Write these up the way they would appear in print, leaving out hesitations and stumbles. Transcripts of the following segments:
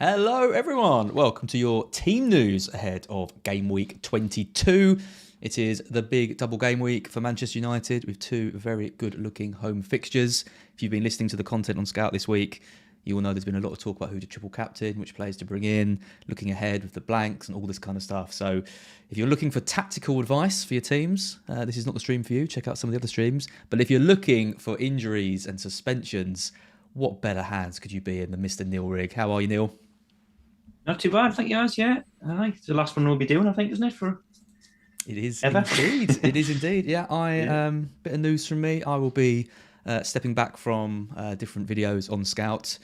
Hello everyone, welcome to your team news ahead of Game Week 22. It is the big double game week for Manchester United with two very good looking home fixtures. If you've been listening to the content on Scout this week, you will know there's been a lot of talk about who to triple captain, which players to bring in, looking ahead with the blanks and all this kind of stuff. So if you're looking for tactical advice for your teams, this is not the stream for you. Check out some of the other streams. But if you're looking for injuries and suspensions, what better hands could you be in than Mr. Neale Rig? How are you, Neil? Not too bad, thank you guys. Yeah, it's the last one we'll be doing, I think, isn't it? It is ever? Indeed. It is indeed. Yeah, bit of news from me. I will be stepping back from different videos on Scout,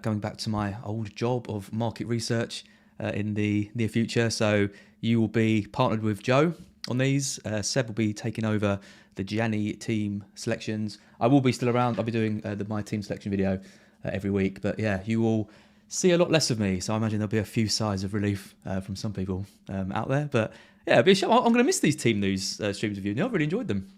going back to my old job of market research in the near future. So you will be partnered with Joe on these. Seb will be taking over the Gianni team selections. I will be still around. I'll be doing my team selection video every week. But yeah, you will see a lot less of me. So I imagine there'll be a few sighs of relief from some people out there. But yeah, I'm going to miss these team news streams with you. Neil, I've really enjoyed them.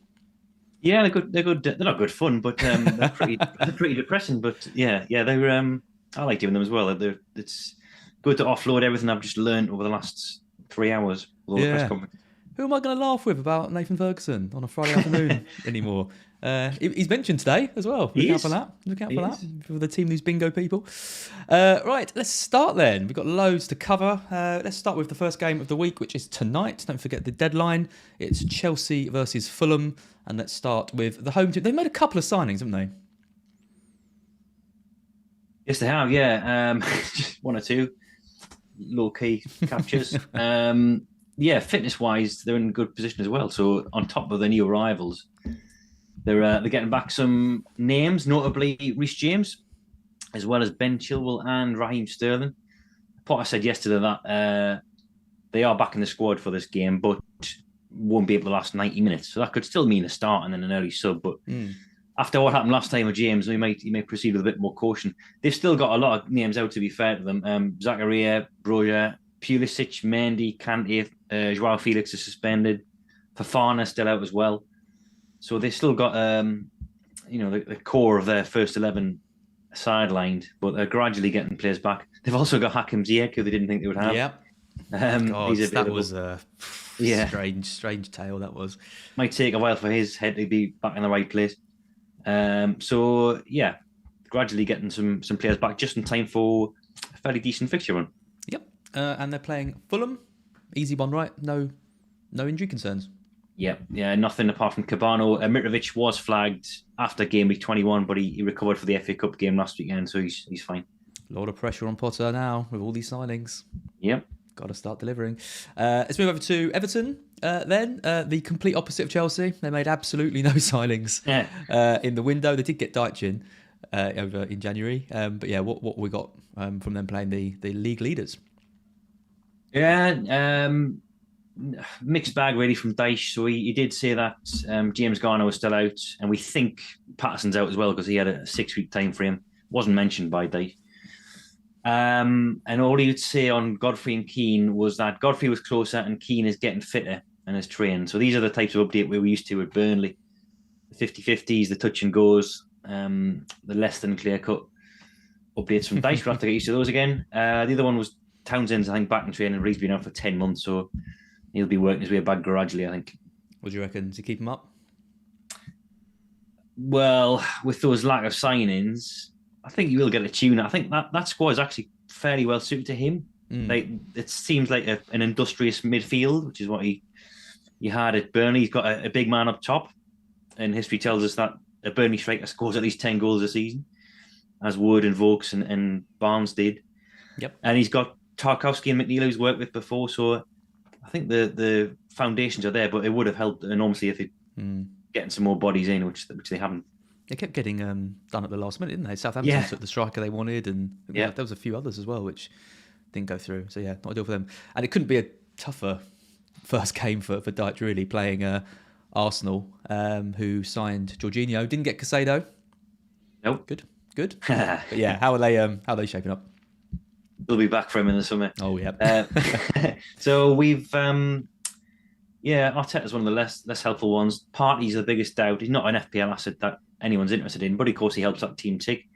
Yeah, they're good. They're good. They're not good fun, but they're pretty depressing. But yeah, they're. I like doing them as well. It's good to offload everything I've just learned over the last 3 hours. With all the press conference. Who am I going to laugh with about Nathan Ferguson on a Friday afternoon anymore? He's mentioned today as well. Look out for that. Look out for that for the team news bingo people. Right, let's start then. We've got loads to cover. Let's start with the first game of the week, which is tonight. Don't forget the deadline. It's Chelsea versus Fulham. And let's start with the home team. They've made a couple of signings, haven't they? Yes, they have. Yeah, just one or two low-key captures. Yeah, fitness-wise, they're in a good position as well. So on top of the new arrivals, they're getting back some names, notably Reece James, as well as Ben Chilwell and Raheem Sterling. Potter said yesterday that they are back in the squad for this game, but won't be able to last 90 minutes. So that could still mean a start and then an early sub. But after what happened last time with James, he may proceed with a bit more caution. They've still got a lot of names out, to be fair to them. Zakaria, Broja, Pulisic, Mendy, Kante, Joao Felix is suspended. Fofana still out as well. So they've still got, the core of their first 11 sidelined, but they're gradually getting players back. They've also got Hakim Ziyech, who they didn't think they would have. Yeah. That was a strange tale, that was. Might take a while for his head to be back in the right place. So, yeah, gradually getting some players back just in time for a fairly decent fixture run. Yep. And they're playing Fulham. Easy one, right? No injury concerns. Yeah, nothing apart from Cabano. Mitrovic was flagged after game week 21, but he recovered for the FA Cup game last weekend, so he's fine. A lot of pressure on Potter now with all these signings. Yep. Got to start delivering. Let's move over to Everton then. The complete opposite of Chelsea. They made absolutely no signings in the window. They did get Deitch in over in January. But yeah, what we got from them playing the league leaders? Yeah, mixed bag really from Dyche. So he did say that James Garner was still out, and we think Patterson's out as well because he had a 6-week time frame. Wasn't mentioned by Dyche. And all he would say on Godfrey and Keane was that Godfrey was closer and Keane is getting fitter and is trained. So these are the types of update we were used to with Burnley. The 50-50s, the touch and goes, the less than clear-cut updates from Dyche. We'll have to get used to those again. The other one was Townsend's, I think, back in training. He's been out for 10 months, so he'll be working his way back gradually, I think. What do you reckon? Does he keep him up? Well, with those lack of signings, I think he will get a tune. I think that squad is actually fairly well suited to him. It seems like an industrious midfield, which is what he had at Burnley. He's got a big man up top, and history tells us that a Burnley striker scores at least 10 goals a season, as Wood and Vokes and Barnes did. Yep. And he's got Tarkowski and McNeil who's worked with before, so I think the foundations are there, but it would have helped enormously if it getting some more bodies in, which they haven't. They kept getting done at the last minute, didn't they? Southampton took the striker they wanted, and there was a few others as well, which didn't go through. So yeah, not ideal for them. And it couldn't be a tougher first game for Dyche, really, playing Arsenal, who signed Jorginho. Didn't get Caicedo. Nope. Good. But yeah, how are they shaping up? We'll be back for him in the summer. Oh, yeah. So we've Arteta's one of the less helpful ones. Partey's the biggest doubt. He's not an FPL asset that anyone's interested in, but of course he helps that team tick.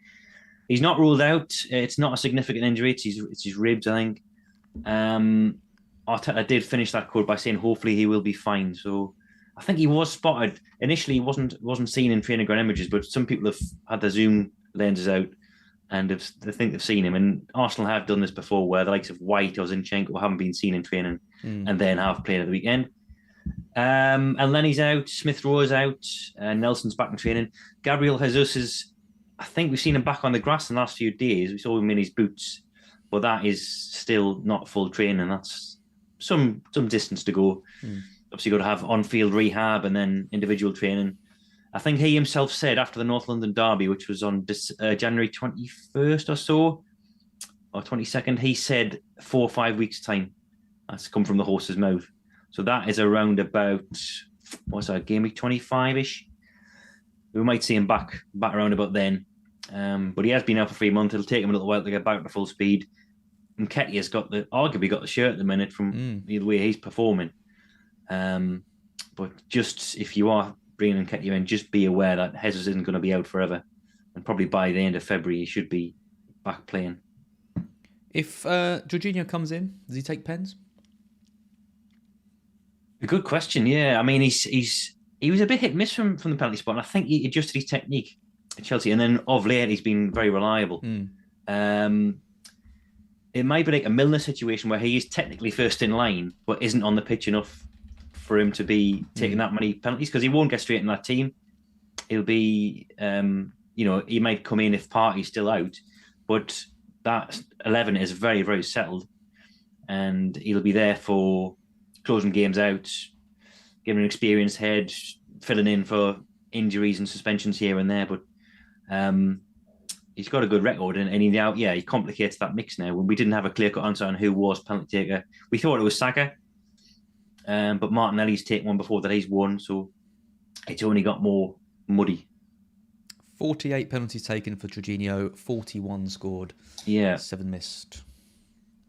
He's not ruled out. It's not a significant injury. It's his ribs, I think. Arteta did finish that quote by saying hopefully he will be fine. So I think he was spotted. Initially, he wasn't seen in training ground images, but some people have had the zoom lenses out and they think they've seen him. And Arsenal have done this before, where the likes of White or Zinchenko haven't been seen in training and then have played at the weekend. And Lenny's out, Smith Rowe's out, Nelson's back in training. Gabriel Jesus is, I think we've seen him back on the grass in the last few days. We saw him in his boots, but that is still not full training. That's some distance to go. Obviously, got to have on-field rehab and then individual training. I think he himself said after the North London derby, which was on January 21st or so, or 22nd, he said 4 or 5 weeks' time. That's come from the horse's mouth. So that is around about, what's that, game week 25-ish? We might see him back around about then. But he has been out for 3 months. It'll take him a little while to get back to full speed. And Nketiah's arguably got the shirt at the minute from the way he's performing. But just if you are bringing Nketiah in, just be aware that Jesus isn't going to be out forever. And probably by the end of February, he should be back playing. If Jorginho comes in, does he take pens? A good question, yeah. I mean, he was a bit hit and miss from the penalty spot, and I think he adjusted his technique at Chelsea, and then of late he's been very reliable. It might be like a Milner situation where he is technically first in line, but isn't on the pitch enough for him to be taking that many penalties, because he won't get straight in that team. He'll be, he might come in if Partey's still out, but that 11 is very, very settled, and he'll be there for closing games out, giving an experienced head, filling in for injuries and suspensions here and there. But he's got a good record, and he complicates that mix now. When we didn't have a clear-cut answer on who was penalty taker, we thought it was Saka, but Martinelli's taken one before that he's won, so it's only got more muddy. 48 penalties taken for Jorginho, 41 scored, 7 missed.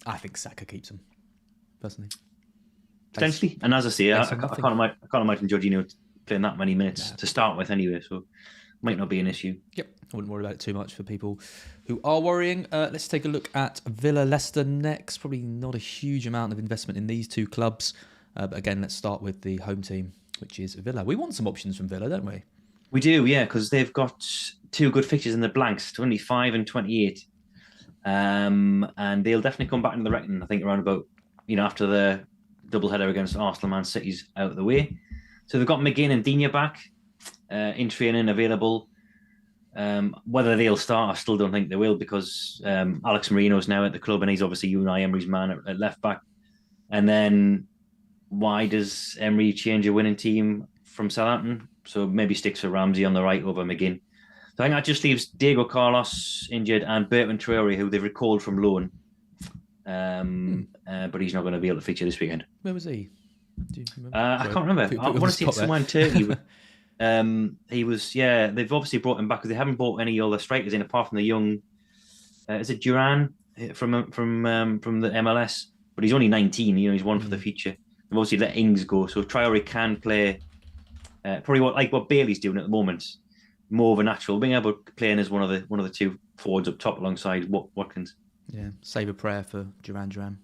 I think Saka keeps them, personally. Potentially, and as I say, I can't imagine Jorginho playing that many minutes to start with anyway, so might not be an issue. Yep, I wouldn't worry about it too much for people who are worrying. Let's take a look at Villa-Leicester next. Probably not a huge amount of investment in these two clubs, but again, let's start with the home team, which is Villa. We want some options from Villa, don't we? We do, yeah, because they've got 2 good fixtures in the blanks, 25 and 28, and they'll definitely come back into the reckoning, I think, around about, after the doubleheader against Arsenal, Man City's out of the way. So they've got McGinn and Digne back in training, available. Whether they'll start, I still don't think they will, because Alex Marino's now at the club, and he's obviously Unai Emery's man at left back. And then why does Emery change a winning team from Southampton? So maybe sticks with Ramsey on the right over McGinn. So I think that just leaves Diego Carlos injured and Bertrand Traore, who they've recalled from loan. But he's not going to be able to feature this weekend. Where was he? Do you remember? I can't remember. I want to say it's somewhere in Turkey. He was, they've obviously brought him back because they haven't brought any other strikers in apart from the young, is it Duran from the MLS? But he's only 19, he's one for the future. They've obviously let Ings go, so Traore can play probably what Bailey's doing at the moment, more of a natural winger, but playing as one of the 2 forwards up top alongside Watkins. Yeah, save a prayer for Duran.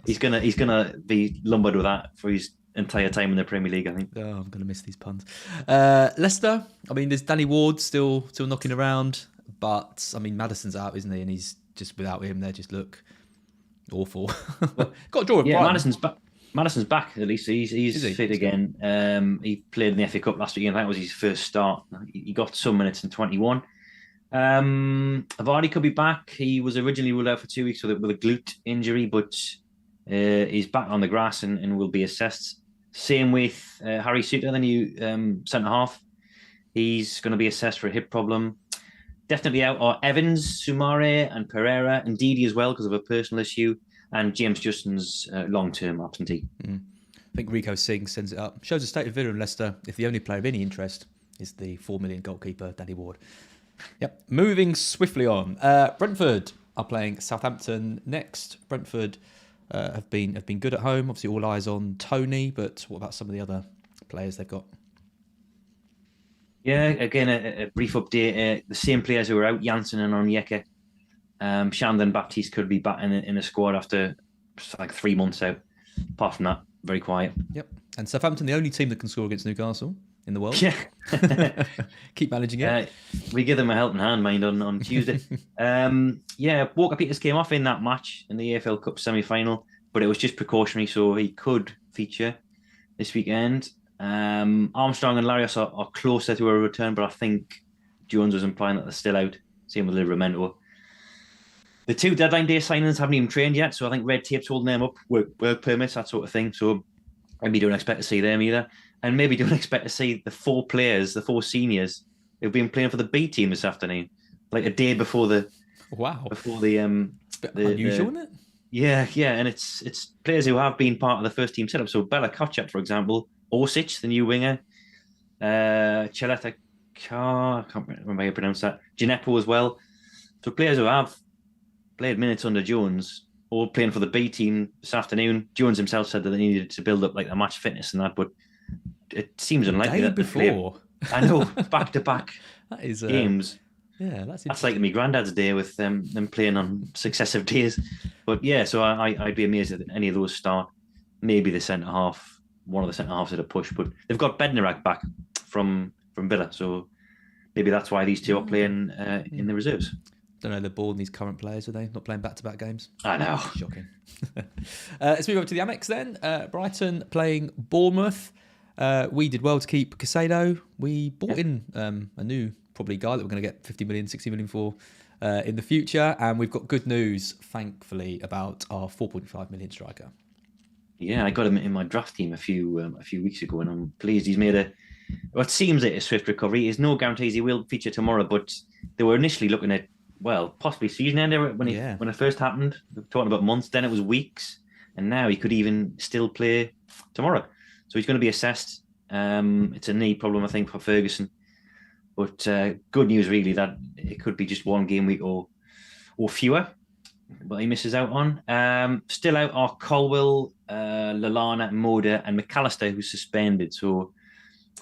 He's gonna be lumbered with that for his entire time in the Premier League, I think. Oh, I'm gonna miss these puns. Leicester, I mean, there's Danny Ward still knocking around, but I mean, Maddison's out, isn't he? And he's just, without him, they just look awful. Got to draw with Brighton. Madison's back, at least. He's fit again. He played in the FA Cup last week, and that was his first start. He got some minutes in 21. Vardy could be back. He was originally ruled out for 2 weeks with a glute injury, but he's back on the grass and will be assessed. Same with Harry Souttar, the new centre-half. He's going to be assessed for a hip problem. Definitely out are Evans, Soumare and Pereira, and Didi as well because of a personal issue, and James Justin's long-term absentee. I think Rico Singh sends it up. Shows the state of Villa and Leicester if the only player of any interest is the $4 million goalkeeper, Danny Ward. Yep. Moving swiftly on. Brentford are playing Southampton next. Brentford have been good at home. Obviously, all eyes on Tony, but what about some of the other players they've got? Yeah, again, a brief update. The same players who were out, Janssen and Onyeka. Shandon Baptiste could be back in the squad after like 3 months out. Apart from that, very quiet. Yep. And Southampton, the only team that can score against Newcastle in the world. Yeah. Keep managing it. We give them a helping hand, mind, on Tuesday. Walker Peters came off in that match in the AFL Cup semi-final, but it was just precautionary, so he could feature this weekend. Armstrong and Larios are closer to a return, but I think Jones was implying that they're still out. Same with Livramento. The 2 deadline day signings haven't even trained yet, so I think red tape's holding them up, work permits, that sort of thing. So maybe don't expect to see them either. And maybe don't expect to see the 4 players, the 4 seniors who've been playing for the B team this afternoon, like a day before the It's a bit unusual, isn't it? Yeah, and it's players who have been part of the first team setup. So Bella Kotchap, for example, Orsic, the new winger, Cheleta Carr, I can't remember how you pronounce that, Gineppo as well. So players who have played minutes under Jones, all playing for the B team this afternoon. Jones himself said that they needed to build up like the match fitness and that, but it seems unlikely that before. I know, back-to-back that is games. Yeah, that's like my granddad's day with them playing on successive days. But yeah, so I'd be amazed if any of those start. Maybe the centre half, one of the centre halves at a push, but they've got Bednarak back from Villa, so maybe that's why these 2 are playing in the reserves. Don't know, they're bored, these current players, are they? Not playing back-to-back games? I know. Shocking. Let's move over to the Amex then. Brighton playing Bournemouth. We did well to keep Caicedo. We bought in a new, probably, guy that we're going to get 50 million, 60 million for in the future. And we've got good news, thankfully, about our 4.5 million striker. Yeah, I got him in my draft team a few weeks ago, and I'm pleased he's made what seems like a swift recovery. There's no guarantees he will feature tomorrow, but they were initially looking at, possibly season ender when it first happened. We're talking about months, then it was weeks, and now he could even still play tomorrow. So he's going to be assessed. It's a knee problem, I think, for Ferguson. But good news, really, that it could be just 1 game week or fewer, but he misses out on. Still out are Colwell, Lallana, Moda, and McAllister, who's suspended. So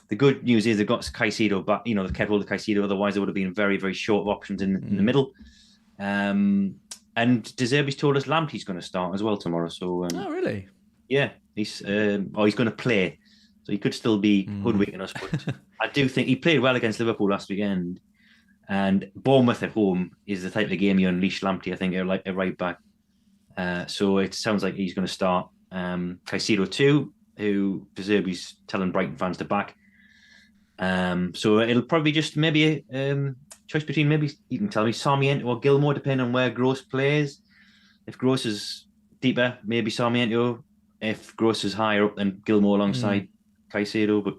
the good news is they've got Caicedo back. They've kept hold of Caicedo. Otherwise, they would have been very, very short of options in the middle. And De Zerbi's told us Lamptey's going to start as well tomorrow. So oh, really? Yeah, he's going to play. So he could still be hoodwinking us. But I do think he played well against Liverpool last weekend. And Bournemouth at home is the type of game you unleash Lamptey, I think, a right back. So it sounds like he's going to start. Caicedo too, who De Zerbi's telling Brighton fans to back. So it'll probably just maybe a choice between, maybe you can tell me, Sarmiento or Gilmore, depending on where Gross plays. If Gross is deeper, maybe Sarmiento. If Gross is higher up, then Gilmore alongside Caicedo. But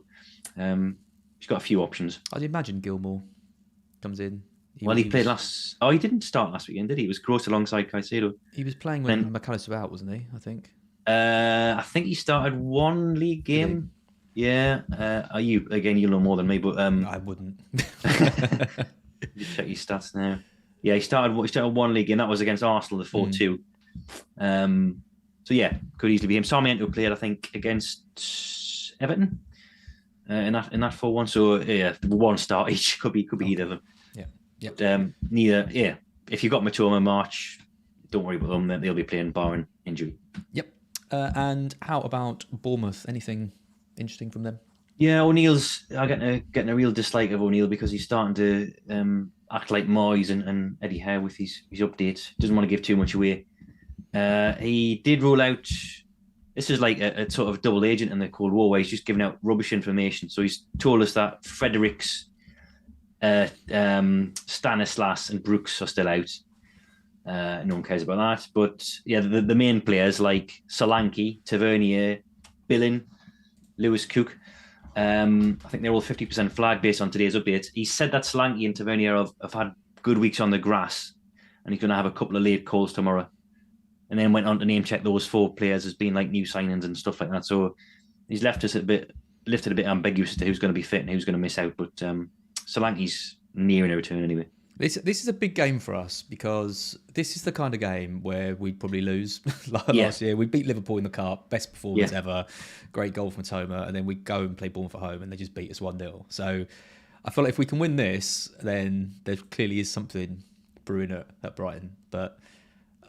he's got a few options. I'd imagine Gilmore comes in. He played last... Oh, he didn't start last weekend, did he? It was Gross alongside Caicedo. He was playing when McAllister was out, wasn't he, I think? I think he started 1 league game. Yeah. You'll know more than me, but... I wouldn't. Just check his stats now. Yeah, he started 1 league, and that was against Arsenal, the 4-2. So yeah, could easily be him. Sarmiento played, I think, against Everton in that 4-1. So yeah, 1 start each could be either of them. Yeah. But, neither. Yeah, if you've got Matoma, March, don't worry about them. They'll be playing barring injury. Yep. And how about Bournemouth? Anything interesting from them? Yeah, O'Neill's getting a real dislike of O'Neill because he's starting to act like Moyes and Eddie Howe with his updates. Doesn't want to give too much away. He did rule out. This is like a sort of double agent in the Cold War where he's just giving out rubbish information. So he's told us that Fredericks, Stanislas, and Brooks are still out. No one cares about that. But yeah, the main players like Solanke, Tavernier, Billin, Lewis Cook. I think they're all 50% flag based on today's updates. He said that Solanke and Tavernier have had good weeks on the grass, and he's going to have a couple of late calls tomorrow. And then went on to name check those 4 players as being like new signings and stuff like that. So he's lifted a bit ambiguous as to who's going to be fit and who's going to miss out. But Solanke's nearing a return anyway. This is a big game for us because this is the kind of game where we'd probably lose. Last year, we beat Liverpool in the Cup, best performance ever, great goal from Matoma, and then we go and play Bournemouth at home and they just beat us 1-0. So I feel like if we can win this, then there clearly is something brewing at Brighton. But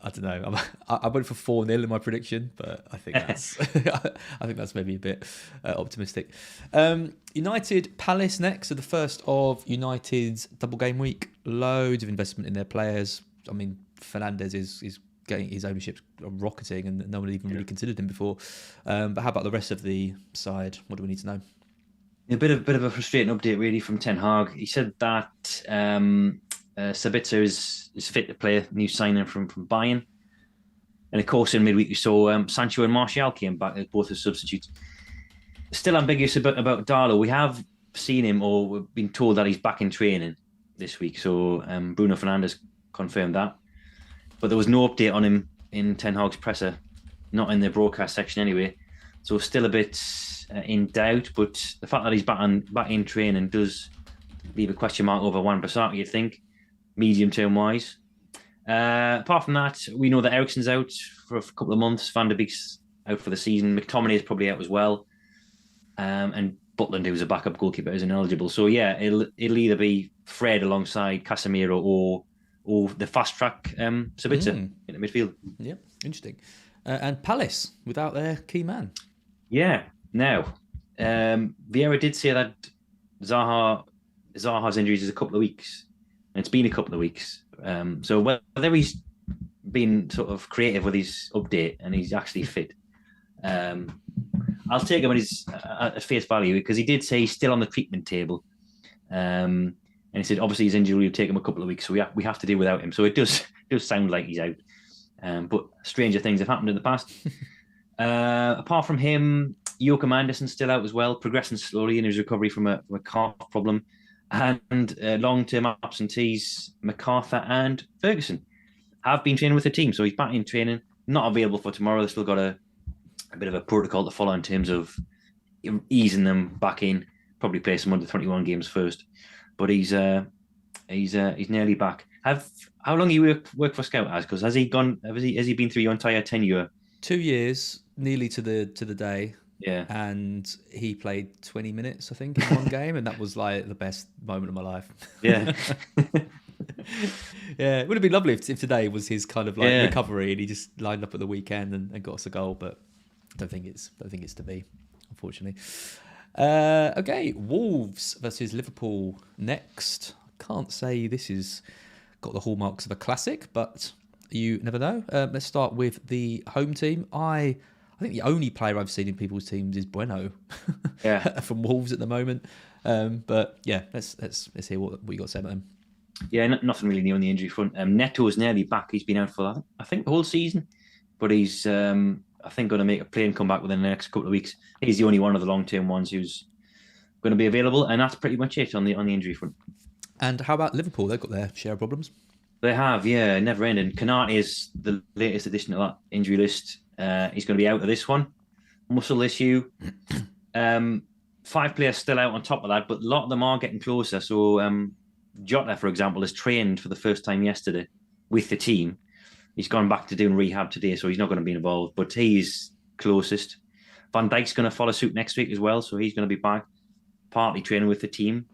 I don't know. I went for 4-0 in my prediction, but I think that's I think that's maybe a bit optimistic. United Palace next, so the first of United's double game week. Loads of investment in their players. I mean, Fernandes is getting his ownership rocketing, and no one even really considered him before. But how about the rest of the side? What do we need to know? A bit of a frustrating update, really, from Ten Hag. He said that Sabitzer is fit to play, new signing from Bayern. And of course, in midweek, we saw Sancho and Martial came back as both as substitutes. Still ambiguous about Darlow. We have seen him, or we've been told that he's back in training this week. So Bruno Fernandes confirmed that. But there was no update on him in Ten Hag's presser, not in the broadcast section anyway. So still a bit in doubt. But the fact that he's back in training does leave a question mark over Wan-Bissaka, you'd think, medium-term wise. Apart from that, we know that Eriksen's out for a couple of months. Van der Beek's out for the season. McTominay is probably out as well. And Butland, who's a backup goalkeeper, is ineligible. So yeah, it'll either be Fred alongside Casemiro or the fast track Sabitzer in the midfield. Yeah, interesting. And Palace without their key man. Yeah. Now, Vieira did say that Zaha's injuries is a couple of weeks, and it's been a couple of weeks. So whether he's been sort of creative with his update and he's actually fit, I'll take him at face value, because he did say he's still on the treatment table. And he said obviously his injury will take him a couple of weeks, so we have to do without him. So it does sound like he's out. But stranger things have happened in the past. Apart from him, Joachim Andersen's still out as well, progressing slowly in his recovery from a calf problem. And long-term absentees, MacArthur and Ferguson, have been training with the team. So he's back in training, not available for tomorrow. They've still got a bit of a protocol to follow in terms of easing them back in. Probably play some under 21 games first. But he's nearly back. How long you work for Scout as? Because has he been through your entire tenure? 2 years, nearly to the day. Yeah. And he played 20 minutes, I think, in one game, and that was like the best moment of my life. Yeah. Yeah, it would have been lovely if today was his kind of like recovery and he just lined up at the weekend and got us a goal, but I don't think it's to be, unfortunately. Okay, Wolves versus Liverpool next. I can't say this has got the hallmarks of a classic, but you never know. Let's start with the home team. I think the only player I've seen in people's teams is Bueno, from Wolves at the moment. But yeah, let's hear what you got to say about him. Yeah, nothing really new on the injury front. Neto is nearly back. He's been out for I think the whole season, but he's I think going to make a play and come back within the next couple of weeks. He's the only one of the long-term ones who's going to be available, and that's pretty much it on the injury front. And how about Liverpool? They've got their share of problems. They have, yeah, never ending. Kanate is the latest addition to that injury list. He's going to be out of this one. Muscle issue. 5 players still out on top of that, but a lot of them are getting closer. So Jota, for example, has trained for the first time yesterday with the team. He's gone back to doing rehab today, so he's not going to be involved, but he's closest. Van Dijk's going to follow suit next week as well, so he's going to be back, partly training with the team.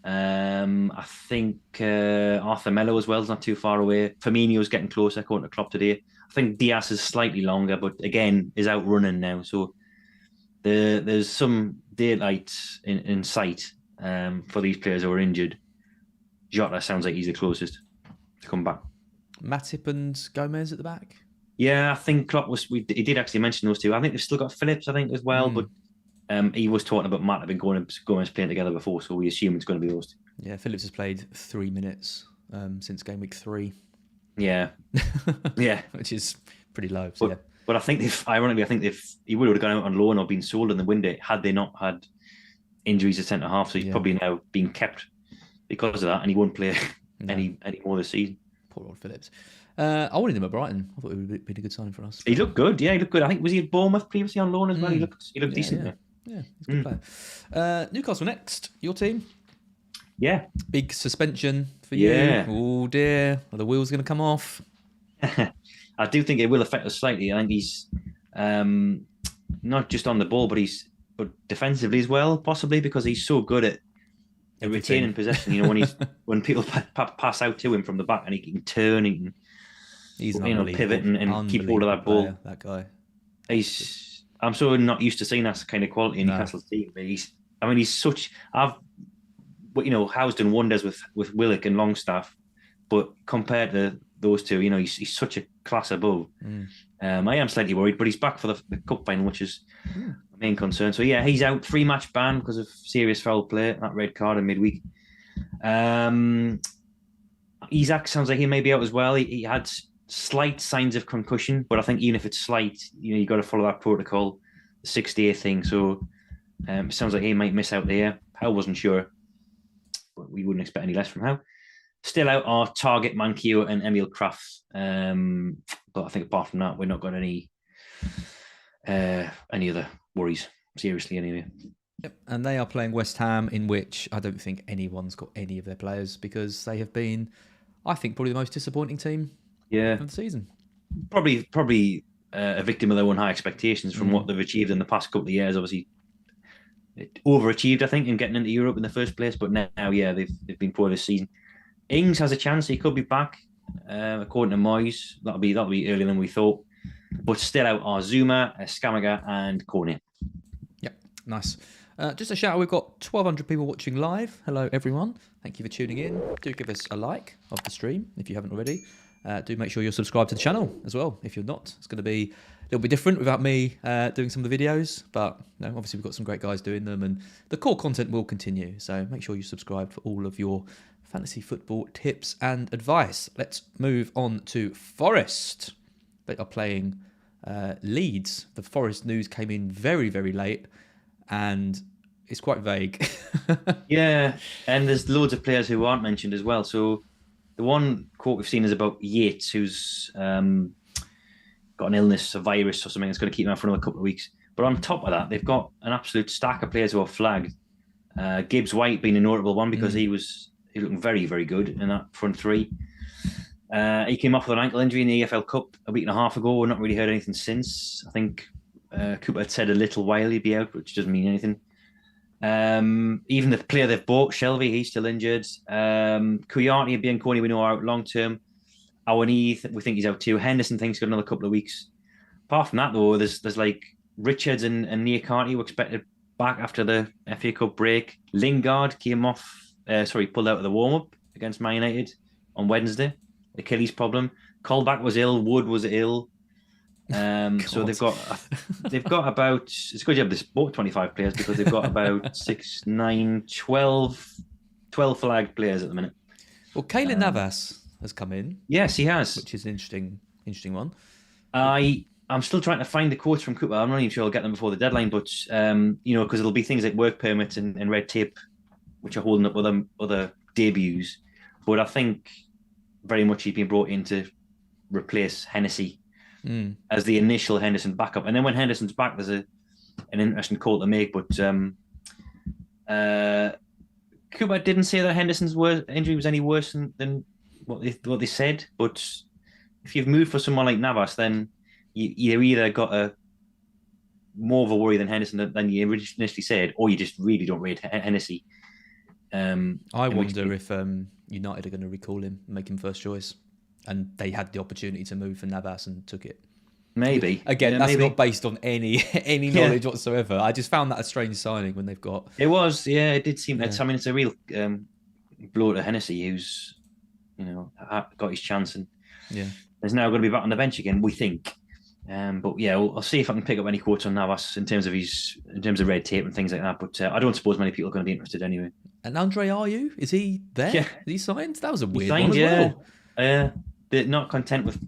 I think Arthur Melo as well is not too far away. Firmino's getting closer, according to Klopp today. I think Diaz is slightly longer, but again, is out running now. So there's some daylight in sight for these players who are injured. Jota sounds like he's the closest to come back. Matip and Gomez at the back? Yeah, I think Klopp he did actually mention those two. I think they've still got Phillips, I think, as well, but he was talking about Matip and Gomez playing together before, so we assume it's going to be those two. Yeah, Phillips has played 3 minutes since game week 3. Yeah. Yeah. Which is pretty low. So but I think he would have gone out on loan or been sold in the window had they not had injuries at centre half. So he's probably now being kept because of that, and he won't play any more this season. Poor old Phillips. I wanted him at Brighton. I thought it would have been a good signing for us. He looked good. Yeah, he looked good. I think was he at Bournemouth previously on loan as well? He looked decent. Yeah, he's a good player. Newcastle next. Your team. Yeah. Big suspension for you. Yeah. Oh dear. Are the wheels going to come off? I do think it will affect us slightly. I think he's not just on the ball, but defensively as well, possibly, because he's so good at retaining possession. When people pass out to him from the back and he can turn and He's an pivot and keep hold of that ball. Player, that guy. I'm so not used to seeing that kind of quality in Newcastle's team. But he's such. Howe's done wonders with Willock and Longstaff, but compared to those two, he's such a class above. I am slightly worried, but he's back for the cup final, which is my main concern. So yeah, he's out, 3-match ban because of serious foul play, that red card in midweek. Isak sounds like he may be out as well. He had slight signs of concussion, but I think even if it's slight, you got to follow that protocol, the 6-day thing. So it sounds like he might miss out there. Howe wasn't sure, but we wouldn't expect any less from Howe. Still out are Target, Manquillo and Emil Kraft. But I think apart from that, we're not got any other worries, seriously anyway. Yep, and they are playing West Ham, in which I don't think anyone's got any of their players because they have been, I think, probably the most disappointing team of the season. Probably a victim of their own high expectations from what they've achieved in the past couple of years. Obviously, it overachieved, I think, in getting into Europe in the first place. But now, they've been poor this season. Ings has a chance; he could be back, according to Moyes. That'll be earlier than we thought. But still out are Zuma, Scamaga, and Cornet. Yep, nice. Just a shout out, we've got 1,200 people watching live. Hello, everyone. Thank you for tuning in. Do give us a like of the stream if you haven't already. Do make sure you're subscribed to the channel as well if you're not. It's going to be a little bit different without me doing some of the videos, but obviously we've got some great guys doing them and the core content will continue. So make sure you subscribe for all of your fantasy football tips and advice. Let's move on to Forest. They are playing Leeds. The Forest news came in very, very late and it's quite vague. Yeah, and there's loads of players who aren't mentioned as well. So the one quote we've seen is about Yates, who's got an illness, a virus or something that's going to keep him out for another couple of weeks. But on top of that, they've got an absolute stack of players who are flagged. Gibbs White being a notable one because he was looking very, very good in that front three. He came off with an ankle injury in the EFL Cup a week and a half ago. We've not really heard anything since. I think Cooper had said a little while he'd be out, which doesn't mean anything. Even the player they've bought, Shelby, he's still injured. Kouyaté and Bianconi we know are out long term. Awani, we think he's out too. Henderson thinks he's got another couple of weeks. Apart from that, though, there's like Richards and Niakate were expected back after the FA Cup break. Lingard came off, pulled out of the warm-up against Man United on Wednesday. Achilles problem. Colback was ill. Wood was ill. So they've got about, it's a good job they bought 25 players because they've got about 6, 9, 12 flagged players at the minute. Well, Keylor Navas has come in. Yes, he has. Which is an interesting one. I'm still trying to find the quotes from Cooper. I'm not even sure I'll get them before the deadline, but because it'll be things like work permits and red tape, which are holding up other debuts. But I think very much he's been brought in to replace Hennessy as the initial Henderson backup. And then when Henderson's back, there's an interesting call to make. But Cooper didn't say that Henderson's injury was any worse than what they said. But if you've moved for someone like Navas, then you either got more of a worry than Henderson than you initially said, or you just really don't rate Hennessy. I wonder if United are going to recall him, make him first choice, and they had the opportunity to move for Navas and took it. Maybe again, that's not based on any knowledge whatsoever. I just found that a strange signing when they've got. It was, it did seem. I mean, it's a real blow to Hennessy, who's got his chance and is now going to be back on the bench again. We think. But yeah, I'll see if I can pick up any quotes on Navas in terms of red tape and things like that. But I don't suppose many people are going to be interested anyway. And Andre, is he there? Yeah. Is he signed? That was a weird signed, one as well. They're not content with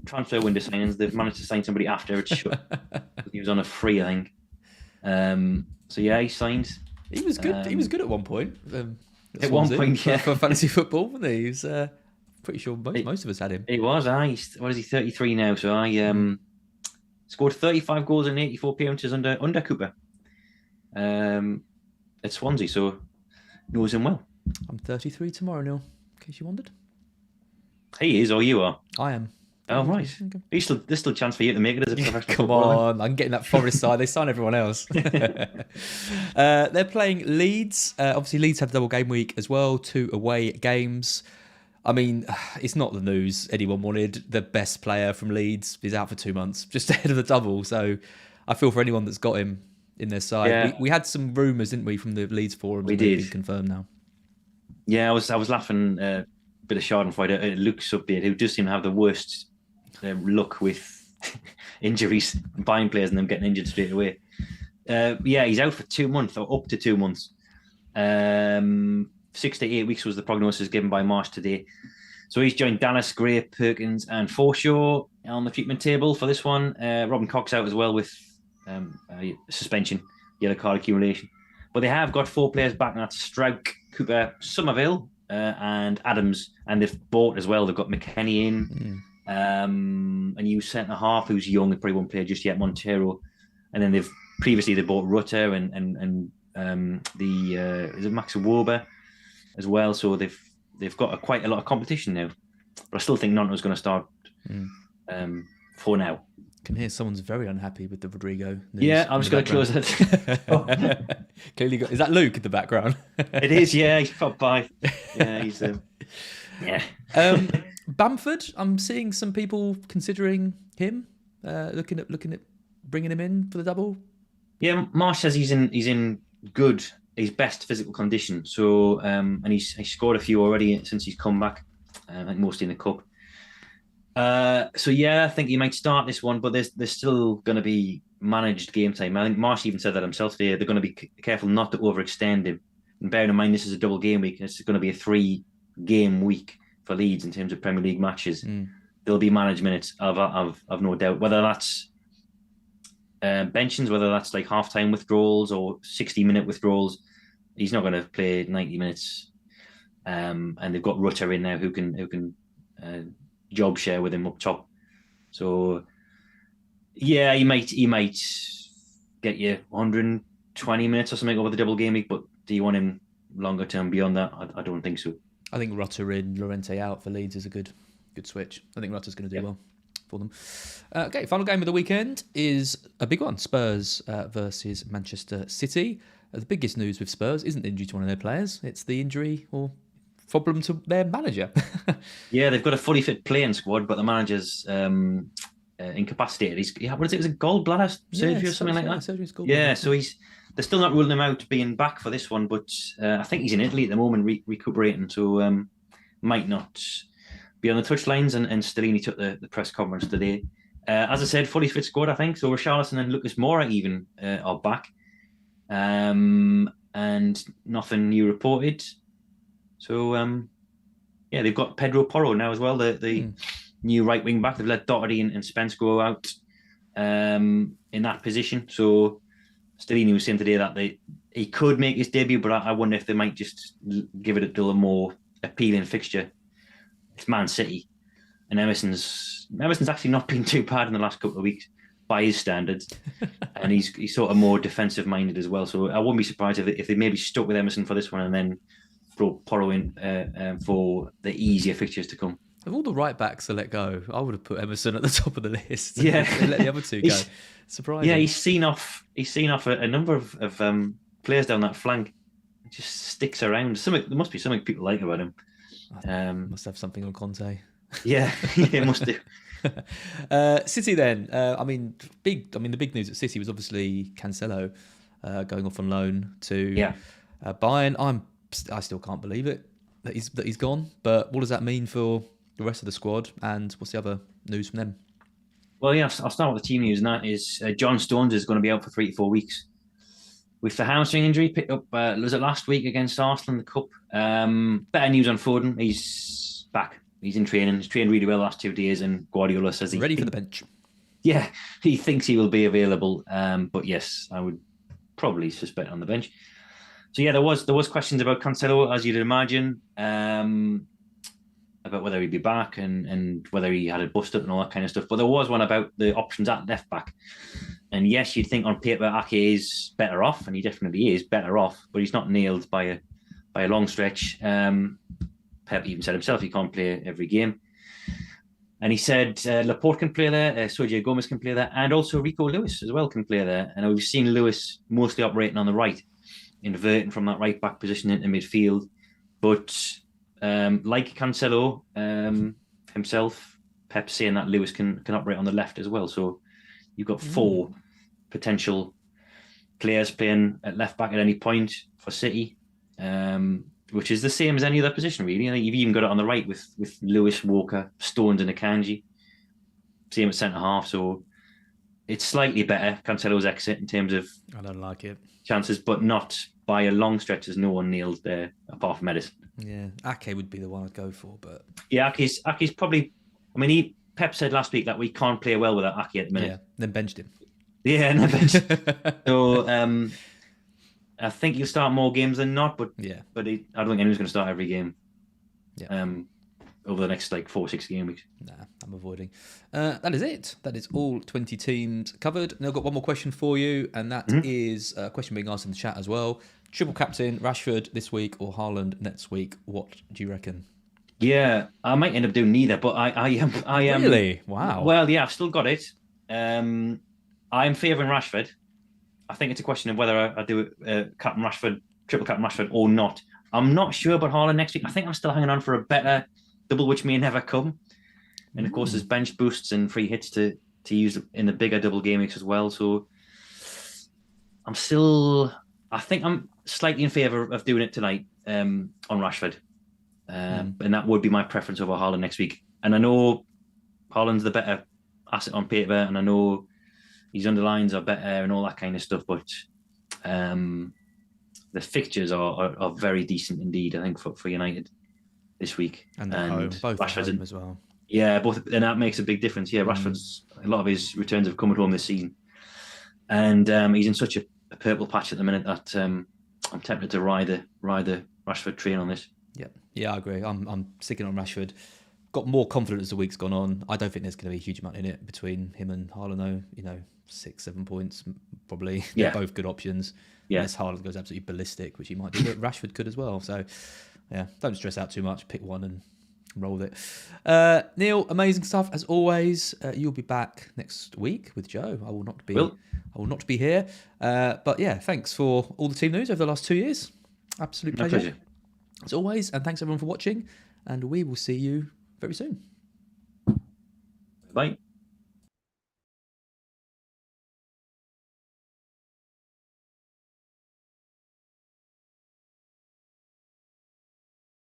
transfer window signings. They've managed to sign somebody after it's shut. He was on a free, I think. So yeah, he signed. He was good. He was good at one point. At one point, for fantasy football, wasn't he? He was pretty sure most of us had him. He was. What is he? 33 now. So I scored 35 goals in 84 appearances under Cooper. At Swansea, so knows him well. I'm 33 tomorrow, Neil, in case you wondered. He is, or you are? I am. Oh, right. There's still a chance for you to make it as a professional Come footballer. on, I'm getting that Forest side. They sign everyone else. They're playing Leeds. Obviously, Leeds have double game week as well, 2 away games. I mean, it's not the news anyone wanted. The best player from Leeds is out for 2 months, just ahead of the double. So I feel for anyone that's got him in their side. Yeah. We had some rumours, didn't we, from the Leeds forums? We They've did. been confirmed now. Yeah, I was laughing a bit of Schadenfreude at Luke's update, who does seem to have the worst luck with injuries, buying players and them getting injured straight away. Yeah, he's out for 2 months, or up to 2 months. 6 to 8 weeks was the prognosis given by Marsh today. So he's joined Dallas, Gray, Perkins, and Forshaw on the treatment table for this one. Robin Cox out as well with suspension, yellow card accumulation. But they have got 4 players back, and that's Strauch, Cooper, Somerville, and Adams. And they've bought as well. They've got McKennie in, a new centre half who's young and probably won't play just yet, Montero. And then they bought Rutter and is it Max Wober as well. So they've got quite a lot of competition now. But I still think Nonto's going to start for now. Can hear someone's very unhappy with the Rodrigo news. Yeah, I'm just going to close it. Clearly, is that Luke in the background? It is, yeah. He's popped by. Yeah, he's yeah. Bamford, I'm seeing some people considering him, looking at bringing him in for the double. Yeah, Marsh says he's in his best physical condition. So and he's scored a few already since he's come back. I think mostly in the cup. So yeah, I think he might start this one, but there's still going to be managed game time. I think Marsh even said that himself. They're going to be careful not to overextend him. And bearing in mind this is a double game week, it's going to be a 3-game week for Leeds in terms of Premier League matches. There'll be managed minutes of no doubt. Whether that's benchings, whether that's like half-time withdrawals or 60-minute withdrawals, he's not going to play 90 minutes. And they've got Rutter in there who can job share with him up top. So yeah, he might get you 120 minutes or something over the double game week, but do you want him longer term beyond that? I don't think so. I think Rutter in, Llorente out for Leeds is a good switch. I think Rutter's going to do well for them. Okay, final game of the weekend is a big one. Spurs versus Manchester City. The biggest news with Spurs isn't the injury to one of their players. It's the injury or problem to their manager. Yeah, they've got a fully fit playing squad, but the manager's incapacitated. What is it? Was it gallbladder surgery or something like that? Yeah, so they're still not ruling him out to being back for this one, but I think he's in Italy at the moment recuperating, so might not be on the touchlines. And Stellini took the press conference today. As I said, fully fit squad, I think. So Richarlison and Lucas Moura even are back, and nothing new reported. So yeah, they've got Pedro Porro now as well, the new right wing back. They've let Doherty and Spence go out in that position. So Stellini was saying today that he could make his debut, but I wonder if they might just give it a more appealing fixture. It's Man City, and Emerson's actually not been too bad in the last couple of weeks by his standards, and he's sort of more defensive minded as well. So I wouldn't be surprised if they maybe stuck with Emerson for this one and then throw Porro in for the easier fixtures to come. Of all the right backs to let go, I would have put Emerson at the top of the list. Yeah, and let the other two go. Surprising. Yeah, he's seen off a number of players down that flank. It just sticks around. There must be something people like about him. Must have something on Conte. Yeah, it must do. City then. The big news at City was obviously Cancelo going off on loan to Bayern. I still can't believe it that he's gone. But what does that mean for the rest of the squad? And what's the other news from them? Well, yeah, I'll start with the team news, and that is John Stones is going to be out for 3 to 4 weeks with the hamstring injury. Picked up was it last week against Arsenal in the cup. Better news on Foden. He's back. He's in training. He's trained really well the last 2 days, and Guardiola says he's ready for the bench. Yeah, he thinks he will be available. But yes, I would probably suspect on the bench. So yeah, there was questions about Cancelo, as you'd imagine, about whether he'd be back and whether he had a bust up and all that kind of stuff. But there was one about the options at left back. And yes, you'd think on paper Ake is better off, and he definitely is better off, but he's not nailed by a long stretch. Pep even said himself he can't play every game. And he said Laporte can play there, Sergio Gomez can play there, and also Rico Lewis as well can play there. And we've seen Lewis mostly operating on the right, inverting from that right back position into midfield. But like Cancelo himself, Pep saying that Lewis can operate on the left as well. So you've got 4 potential players playing at left back at any point for City, which is the same as any other position, really. You've even got it on the right with Lewis, Walker, Stones, and Akanji. Same at centre half. So it's slightly better, Cancelo's exit, in terms of I don't like it. chances, but not by a long stretch. There's no one nails there apart from Edison. Yeah, Ake would be the one I'd go for, but yeah, Ake's probably. I mean, Pep said last week that we can't play well without Ake at the minute. Yeah, then benched him. Yeah, and then benched. So I think he'll start more games than not, but I don't think anyone's going to start every game. Yeah. Over the next 4-6 game weeks. Nah, I'm avoiding. That is it. That is all 20 teams covered. And I've got one more question for you, and that is a question being asked in the chat as well. Triple captain, Rashford this week or Haaland next week? What do you reckon? Yeah, I might end up doing neither, but I am. Really? Wow. Well, yeah, I've still got it. I'm favouring Rashford. I think it's a question of whether I do captain Rashford, triple captain Rashford, or not. I'm not sure about Haaland next week. I think I'm still hanging on for a better double, which may never come. And of course, there's bench boosts and free hits to use in the bigger double game weeks as well. So I think I'm slightly in favour of doing it tonight on Rashford. And that would be my preference over Haaland next week. And I know Haaland's the better asset on paper, and I know his underlines are better and all that kind of stuff, but the fixtures are very decent indeed, I think, for United this week. And home, both Rashford's home as well. Yeah, both, and that makes a big difference. Yeah, Rashford's a lot of his returns have come at home this season, and he's in such a purple patch at the minute that I'm tempted to ride the Rashford train on this. Yeah, I agree. I'm sticking on Rashford. Got more confident as the week's gone on. I don't think there's going to be a huge amount in it between him and Haaland, though. 6-7 points probably. They're both good options. Yeah. Unless Haaland goes absolutely ballistic, which he might do, but Rashford could as well. So yeah, don't stress out too much. Pick one and roll with it. Neale, amazing stuff as always. You'll be back next week with Joe. I will not be here. But yeah, thanks for all the team news over the last 2 years. Absolute pleasure. pleasure. As always, and thanks everyone for watching, and we will see you very soon. Bye.